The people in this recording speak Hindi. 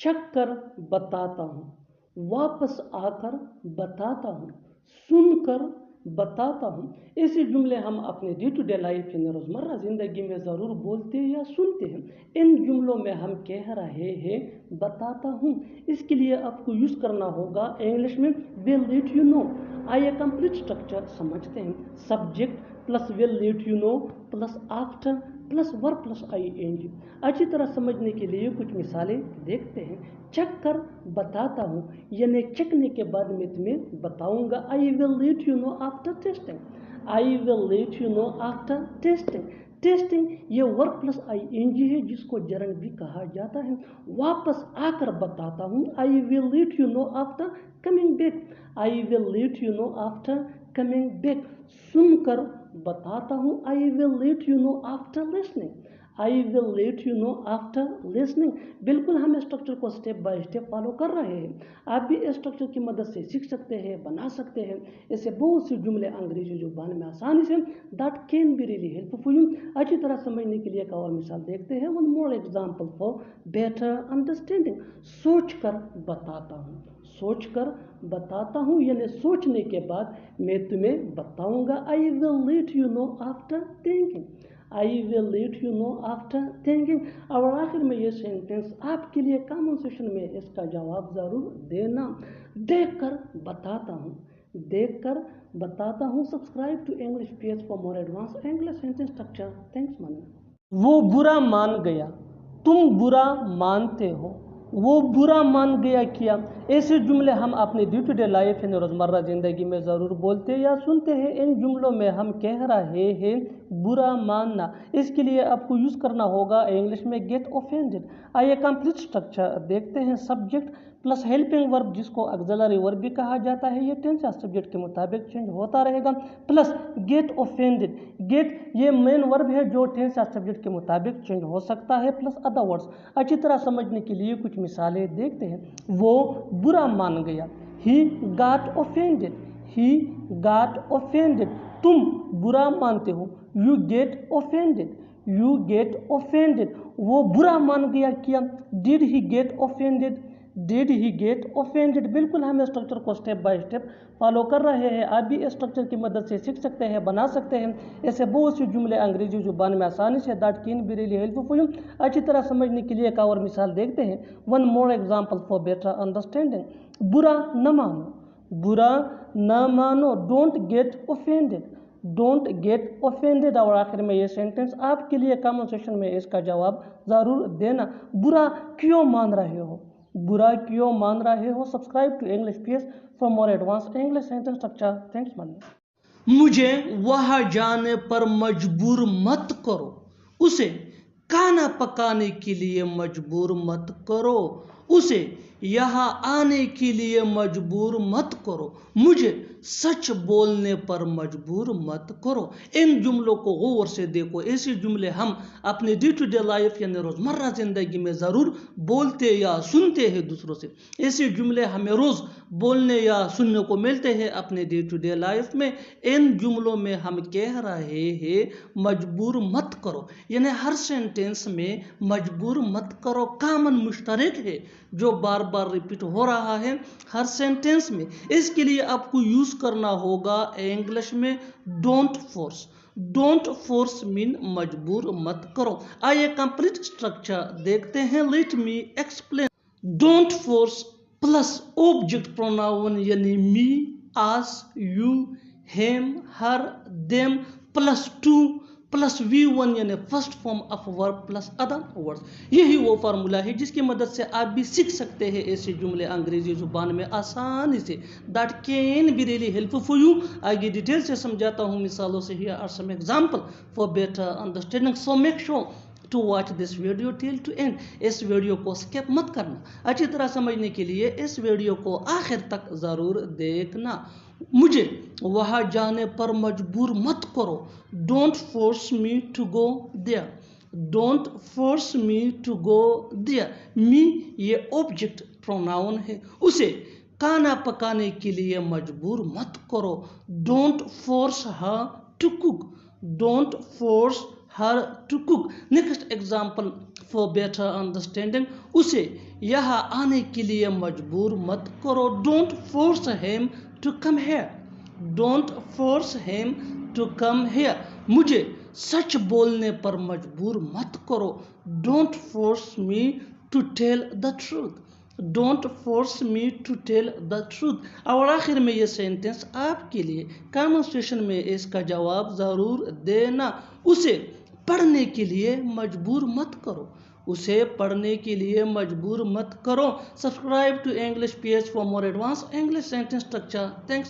चख कर बताता हूँ, वापस आकर बताता हूँ, सुनकर बताता हूँ। ऐसे जुमले हम अपने डे टू डे लाइफ यानी रोज़मर्रा ज़िंदगी में ज़रूर बोलते या सुनते हैं। इन जुमलों में हम कह रहे हैं बताता हूँ। इसके लिए आपको यूज़ करना होगा इंग्लिश में विल लेट यू नो। आइए कंप्लीट स्ट्रक्चर समझते हैं। Subject plus will let you know plus after plus verb plus ING. अच्छी तरह समझने के लिए कुछ मिसालें देखते हैं। चेक कर बताता हूँ, यानी चेकने के बाद मैं तुम्हें बताऊंगा। I will let you know after testing. I will let you know after testing. Testing ये वर्ब प्लस आईएनजी है, जिसको जरंड भी कहा जाता है। वापस आकर बताता हूँ। I will let you know after coming back. I will let you know after coming back. सुनकर बताता हूँ। I will let you know after listening. I will let you know after listening. बिल्कुल हम स्ट्रक्चर को स्टेप बाय स्टेप फॉलो कर रहे हैं। आप भी इस स्ट्रक्चर की मदद से सीख सकते हैं, बना सकते हैं। ऐसे बहुत से जुमले अंग्रेजी जुबान में आसानी से that can be really helpful for you. अच्छी तरह समझने के लिए एक और मिसाल देखते हैं। One more example for better understanding. सोच कर बताता हूँ। सोच कर बताता हूँ यानी सोचने के बाद मैं तुम्हें बताऊंगा। I will let you know after thinking. I will let you know after thinking. और आखिर में ये सेंटेंस आपके लिए कमेंट सेक्शन में इसका जवाब ज़रूर देना। देख कर बताता हूँ। देख कर बताता हूँ। Subscribe to English page for more advance English sentence structure. Thanks money. वो बुरा मान गया, तुम बुरा मानते हो। वो बुरा मान गया क्या। ऐसे जुमले हम अपने डे टू डे लाइफ यानी रोज़मर्रा ज़िंदगी में ज़रूर बोलते या सुनते हैं। इन जुमलों में हम कह रहे हैं बुरा मानना। इसके लिए आपको यूज़ करना होगा इंग्लिश में गेट ऑफेंडेड। आइए कंप्लीट स्ट्रक्चर देखते हैं। सब्जेक्ट प्लस हेल्पिंग वर्ब, जिसको ऑक्सिलरी वर्ब भी कहा जाता है, ये टेंस या सब्जेक्ट के मुताबिक चेंज होता रहेगा। Plus get offended. गेट ये मेन वर्ब है जो टेंस या सब्जेक्ट के मुताबिक चेंज हो सकता है, प्लस अदर वर्ड्स। अच्छी तरह समझने के लिए कुछ मिसालें देखते हैं। वो बुरा मान गया, he got offended. He got offended. तुम बुरा मानते हो, you get offended. You get offended. वो बुरा मान गया क्या, did he get offended. Did he get offended. बिल्कुल हम स्ट्रक्चर को स्टेप बाय स्टेप फॉलो कर रहे हैं। आप भी स्ट्रक्चर की मदद से सीख सकते हैं, बना सकते हैं। ऐसे बहुत से जुमले अंग्रेजी जुबान में आसानी से that can be really helpful for you. अच्छी तरह समझने के लिए एक और मिसाल देखते हैं। One more example for better understanding. बुरा न मानो, बुरा न मानो। Don't get offended. Don't get offended. और आखिर में ये सेंटेंस आपके लिए कमेंट सेक्शन में इसका जवाब ज़रूर देना। बुरा क्यों मान रहे हो। बुरा क्यों मान रहे हो। Subscribe to English page for more advance English sentence structure. Thanks money. मुझे वहां जाने पर मजबूर मत करो। उसे खाना पकाने के लिए मजबूर मत करो। उसे यहाँ आने के लिए मजबूर मत करो। मुझे सच बोलने पर मजबूर मत करो। इन जुमलों को गौर से देखो। ऐसे जुमले हम अपने डे टू डे लाइफ यानी रोज़मर्रा ज़िंदगी में ज़रूर बोलते या सुनते हैं दूसरों से। ऐसे जुमले हमें रोज़ बोलने या सुनने को मिलते हैं अपने डे टू डे लाइफ में। इन जुमलों में हम कह रहे हैं मजबूर मत करो, यानी हर सेंटेंस में मजबूर मत करो कॉमन मुश्तरक है जो बार बार रिपीट हो रहा है हर सेंटेंस में। इसके लिए आपको यूज़ करना होगा इंग्लिश में don't force. Don't force mean मजबूर मत करो। आइए कंप्लीट स्ट्रक्चर देखते हैं। Let me explain. Don't force plus object pronoun यानी me, us, you, him, her, them plus to plus V1 यानी first form of verb plus other words. यही वो फार्मूला है जिसकी मदद से आप भी सीख सकते हैं ऐसे जुमले अंग्रेजी जुबान में आसानी से। That can be really helpful for you. आगे डिटेल से समझाता हूँ मिसालों से। Here are some example for better understanding, so make sure to watch this video till to end. इस वीडियो को स्किप मत करना। अच्छी तरह समझने के लिए इस वीडियो को आखिर तक ज़रूर देखना। मुझे वहाँ जाने पर मजबूर मत करो। Don't force me to go there. Don't force me to go there. Me ये ऑब्जेक्ट प्रोनाउन है। उसे खाना पकाने के लिए मजबूर मत करो। Don't force her to cook. Don't force her to cook. Next example for better understanding. उसे यहाँ आने के लिए मजबूर मत करो. Don't force him to come here. Don't force him to come here. मुझे सच बोलने पर मजबूर मत करो. Don't force me to tell the truth. Don't force me to tell the truth. और आखिर में ये सेंटेंस आपके लिए. कमेंट सेक्शन में इसका जवाब ज़रूर देना. उसे पढ़ने के लिए मजबूर मत करो. उसे पढ़ने के लिए मजबूर मत करो. Subscribe to English page for more advance English sentence structure. Thanks.